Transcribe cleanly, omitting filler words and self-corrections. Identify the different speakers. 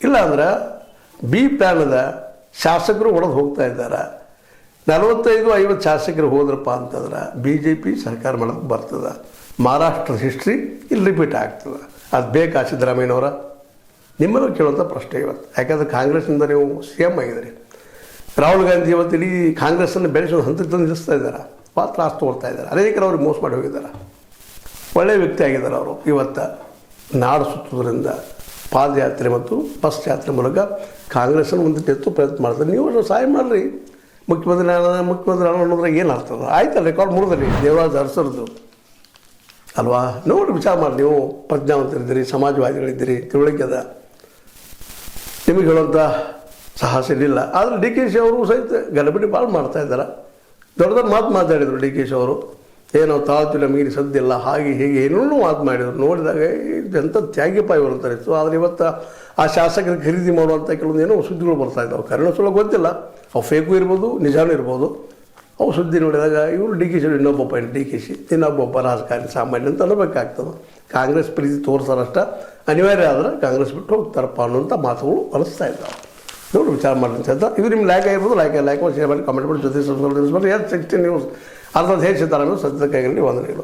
Speaker 1: ಇಲ್ಲ ಅಂದ್ರೆ ಬಿ ಪ್ಲ್ಯಾನದ ಶಾಸಕರು ಒಡೆದು ಹೋಗ್ತಾ ಇದ್ದಾರೆ. 45-50 ಶಾಸಕರು ಹೋದ್ರಪ್ಪ ಅಂತಂದ್ರೆ ಬಿ ಜೆ ಪಿ ಸರ್ಕಾರ ಮಾಡೋಕ್ಕೆ ಬರ್ತದೆ. ಮಹಾರಾಷ್ಟ್ರದ ಹಿಸ್ಟ್ರಿ ಇಲ್ಲಿ ರಿಪೀಟ್ ಆಗ್ತದೆ. ಅದು ಬೇಕಾ ಸಿದ್ದರಾಮಯ್ಯನವರ? ನಿಮ್ಮನ್ನು ಕೇಳುವಂಥ ಪ್ರಶ್ನೆ ಇವತ್ತು. ಯಾಕಂದರೆ ಕಾಂಗ್ರೆಸ್ನಿಂದ ನೀವು ಸಿ ಎಮ್ ಆಗಿದ್ದೀರಿ. ರಾಹುಲ್ ಗಾಂಧಿ ಇವತ್ತು ಇಡೀ ಕಾಂಗ್ರೆಸ್ಸನ್ನು ಬೆಳೆಸೋದು ಹಂತಕ್ಕೆ ತಂದು ನಿಲ್ಲಿಸ್ತಾ ಇದ್ದಾರೆ. ಭಾಳ ತ್ರಾಸು ತೊಗೊಳ್ತಾ ಇದ್ದಾರೆ. ಅನೇಕರು ಅವ್ರಿಗೆ ಮೋಸ ಮಾಡಿ ಹೋಗಿದ್ದಾರೆ. ಒಳ್ಳೆಯ ವ್ಯಕ್ತಿ ಆಗಿದ್ದಾರೆ ಅವರು. ಇವತ್ತು ನಾಡು ಸುತ್ತೋದ್ರಿಂದ ಪಾದಯಾತ್ರೆ ಮತ್ತು ಬಸ್ ಯಾತ್ರೆ ಮೂಲಕ ಕಾಂಗ್ರೆಸ್ಸನ್ನು ಒಂದು ಎತ್ತು ಪ್ರಯತ್ನ ಮಾಡ್ತಾರೆ. ನೀವು ಸಹಾಯ ಮಾಡಿರಿ. ಮುಖ್ಯಮಂತ್ರಿ ಅನ್ನೋದ್ರಾಗ ಏನು ಆಗ್ತದೆ? ಆಯ್ತಲ್ಲ, ರೆಕಾರ್ಡ್ ಮುರಿದ್ರಿ ದೇವರಾಜ್ ಅರಸರದು ಅಲ್ವಾ? ನೋಡಿ ವಿಚಾರ ಮಾಡಿ. ನೀವು ಪ್ರಜ್ಞಾವಂತರಿದ್ದೀರಿ, ಸಮಾಜವಾದಿಗಳಿದ್ದೀರಿ, ತಿಳುವಳಿಕೆ ಅದ, ನಿಮಗೆ ಹೇಳುವಂಥ ಸಾಹಸ ಇರಲಿಲ್ಲ. ಆದರೆ ಡಿ ಕೆ ಶಿ ಅವರು ಸಹಿತ ಗಲಭೆ ಭಾಳ ಮಾಡ್ತಾಯಿದ್ದಾರೆ. ದೊಡ್ಡ ದೊಡ್ಡ ಮಾತು ಮಾತಾಡಿದರು ಡಿ ಕೆ ಶಿ ಅವರು. ಏನೋ ತಾತು ನಮಗಿನ ಸದ್ದಿಲ್ಲ, ಹಾಗೆ ಹೀಗೆ ಏನೇನೋ ಮಾತು ಮಾಡಿದರು. ನೋಡಿದಾಗ ಎಂಥ ತ್ಯಾಗಿಪ್ಪ ಇವರು ಅಂತ ಅನಿಸ್ತು. ಆದರೆ ಇವತ್ತು ಆ ಶಾಸಕರಿಗೆ ಖರೀದಿ ಮಾಡುವಂಥ ಕೆಲವೊಂದು ಏನೋ ಸುದ್ದಿಗಳು ಬರ್ತಾಯಿದ್ದಾವೆ. ಕನ್ನಡ ಸುಳ್ಳು ಗೊತ್ತಿಲ್ಲ, ಅವು ಫೇಕು ಇರ್ಬೋದು, ನಿಜಾನೂ ಇರ್ಬೋದು. ಅವು ಸುದ್ದಿ ನೋಡಿದಾಗ ಇವರು ಡಿ ಕೆ ಶಿ ಇನ್ನೊಬ್ಬ ಡಿ ಕೆ ಶಿ, ಇನ್ನೊಬ್ಬ ರಾಜಕಾರಣಿ ಸಾಮಾನ್ಯ ಅಂತ ಅನ್ನಬೇಕಾಗ್ತದೆ. ಕಾಂಗ್ರೆಸ್ ಪ್ರೀತಿ ತೋರಿಸಾರಷ್ಟ ಅನಿವಾರ್ಯ ಆದರೆ ಕಾಂಗ್ರೆಸ್ ಬಿಟ್ಟು ಹೋಗ್ತಾರಪ್ಪ ಅನ್ನೋಂಥ ಮಾತುಗಳು ಅನಿಸ್ತಾ ಇದ್ದಾವೆ. ನೋಡಿ ವಿಚಾರ ಮಾಡಿ ಅಂತ. ಇದು ನಿಮ್ಮ ಲೈಕ್ ಆಗಿರ್ಬೋದು. ಲೈಕ್ ಮಾಡಿ, ಶೇರ್ ಮಾಡಿ, ಕಾಮೆಂಟ್ ಮಾಡಿ, ಜೊತೆ ಸಬ್ಸ್ಕ್ರೈಬ್ ಮಾಡಿ. 16 ನ್ಯೂಸ್ ಅರ್ಧ ಹೇಗೆ ಸಿದ್ದಾರಾಮಯ್ಯ ಸತ್ಯದ ಕೈಗಳಲ್ಲಿ ವಂದನೆಗಳು.